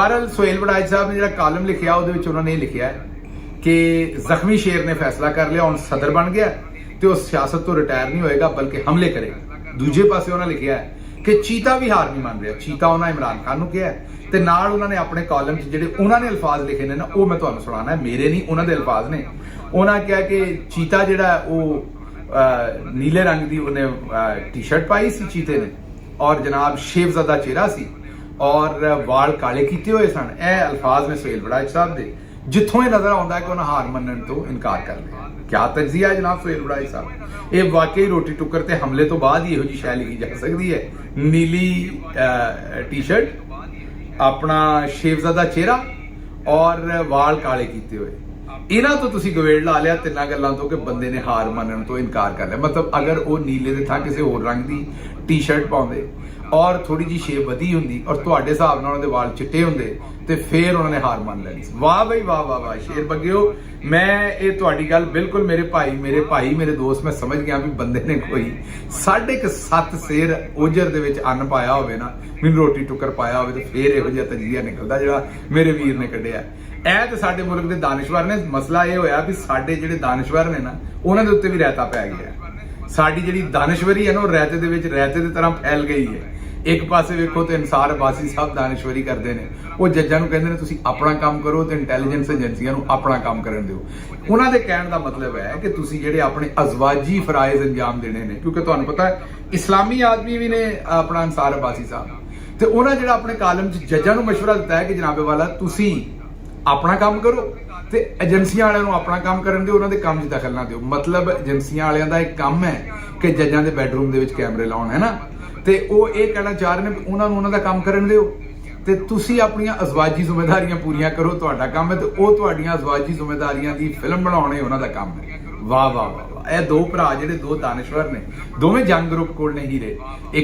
बहरहाल सोहेल वड़ाच साहब ने जो कालम लिखिया उन्होंने लिखिया कि जख्मी शेर ने फैसला कर लिया, हुण सदर बन गया तो सियासत तो रिटायर नहीं होएगा बल्कि हमले करेगा। दूजे पासे उन्होंने लिखिया है कि चीता भी हार नहीं मान रहा। चीता उन्होंने इमरान खान को कहा ते नाल उन्होंने अपने कॉलम च जिहड़े उन्होंने अल्फाज लिखे ने ना वो मैं तुहानूं सुणाना है, मेरे नहीं उन्होंने अल्फाज ने। उन्होंने कहा कि चीता जिहड़ा वो नीले रंग की उन्हें टी शर्ट पाई सी चीते ने और जनाब शेवज़दा चेहरा सी और वाल काले किए हुए सन। यह अल्फाज ने सोहेल वड़ाच साहब के, जिथों यह नजर आता है कि उन्हें हार मनने तो इनकार कर लिया। क्या तजिया है जनाब सोहेल वड़ाच साहब, ये वाकई रोटी टुक्कर ते हमले तो बाद ही यही शै लिखी जा सकती है। नीली टी शर्ट, अपना शेवज़दा चेहरा और वाल काले किए हुए, इन्हां तो तुसीं गवेड़ ला लिया तिन्नां गल्लां तो कि बंदे ने हार मनण तो इनकार कर लिया। मतलब अगर वो नीले दे थां किसी होर रंग की टी शर्ट पाउंदे और थोड़ी जी शेप वधी हुंदी और तुहाडे हिसाब नाल उन्हां दे वाल चिट्टे हुंदे ते फिर उन्होंने हार मान लैनी। वाह भाई वाह वाह वाह शेर बग्गियो, मैं ये तुहाडी गल बिल्कुल मेरे भाई मेरे दोस्त मैं समझ गया भी बंदे ने कोई 7.5 सेर ओजर दे विच अन्न पाया होवे ना, मैनूं रोटी टुक्कर पाया होवे तो फिर इहो जिहा तजिया निकलदा जिहड़ा मेरे वीर ने कढिया। ਇਹ ਤੇ ਸਾਡੇ ਮੁਲਕ ਦੇ ਦਾਨਿਸ਼ਵਰ ਨੇ। ਮਸਲਾ ਇਹ ਹੋਇਆ ਵੀ ਸਾਡੇ ਜਿਹੜੇ ਦਾਨਿਸ਼ਵਰ ਨੇ ਨਾ ਉਹਨਾਂ ਦੇ ਉੱਤੇ ਵੀ ਰਹਿਤਾ ਪੈ ਗਿਆ। ਸਾਡੀ ਜਿਹੜੀ ਦਾਨਿਸ਼ਵਰੀ ਹੈ ਨਾ ਉਹ ਰਹਿਤੇ ਦੇ ਵਿੱਚ ਰਹਿਤੇ ਦੀ ਤਰ੍ਹਾਂ ਫੈਲ ਗਈ ਹੈ। ਇੱਕ ਪਾਸੇ ਵੇਖੋ ਤੇ ਅਨਸਾਰ ਅਬਾਸੀ ਸਾਹਿਬ ਦਾਨਿਸ਼ਵਰੀ ਕਰਦੇ ਨੇ, ਉਹ ਜੱਜਾਂ ਨੂੰ ਕਹਿੰਦੇ ਨੇ ਤੁਸੀਂ ਆਪਣਾ ਕੰਮ ਕਰੋ ਤੇ ਇੰਟੈਲੀਜੈਂਸ ਏਜੰਸੀਆਂ ਨੂੰ ਆਪਣਾ ਕੰਮ ਕਰਨ ਦਿਓ। ਉਹਨਾਂ ਦੇ ਕਹਿਣ ਦਾ ਮਤਲਬ ਹੈ ਕਿ ਤੁਸੀਂ ਜਿਹੜੇ ਆਪਣੇ ਅਜ਼ਵਾਜੀ ਫਰਾਇਜ਼ ਅੰਜਾਮ ਦੇਣੇ ਨੇ, ਕਿਉਂਕਿ ਤੁਹਾਨੂੰ ਪਤਾ ਹੈ ਇਸਲਾਮੀ ਆਦਮੀ ਵੀ ਨੇ ਆਪਣਾ ਅਨਸਾਰ ਅਬਾਸੀ ਸਾਹਿਬ, ਤੇ ਉਹਨਾਂ ਜਿਹੜਾ ਆਪਣੇ ਕਾਲਮ 'ਚ ਜੱਜਾਂ ਨੂੰ ਮਸ਼ਵਰਾ ਦਿੱਤਾ ਹੈ ਕਿ ਜਨਾਬੇ ਵਾਲਾ ਤੁਸੀਂ अपना काम करो ते एजेंसियां वालियां नूं अपना काम करन दिओ, उन्हां दे काम 'च दखल ना दिओ। मतलब एजेंसियां वालियां दा एक काम है कि जजां दे बैडरूम दे विच कैमरे लाउण, है ना, ते ओह इह कहना चाह रहे ने कि उन्हां नूं उन्हां दा काम करन दिओ ते तुसीं अपणीਆਂ अजवाजी ਜ਼ਿੰਮੇਵਾਰੀਆਂ पूरीਆਂ करो। तुहाडा काम है ते ओह तुहाडीਆਂ अजवाजी ਜ਼ਿੰਮੇਵਾਰੀਆਂ ਦੀ फिल्म बनाउणे उन्हां दा काम है। वाह वाह वाह वाह, ਇਹ ਦੋ ਭਰਾ ਜਿਹੜੇ ਦੋ ਦਾਨਿਸ਼ਵਰ ਨੇ, ਦੋਵੇਂ ਜੰਗ ਗਰੁੱਪ ਕੋਲ ਨੇ ਹੀਰੇ।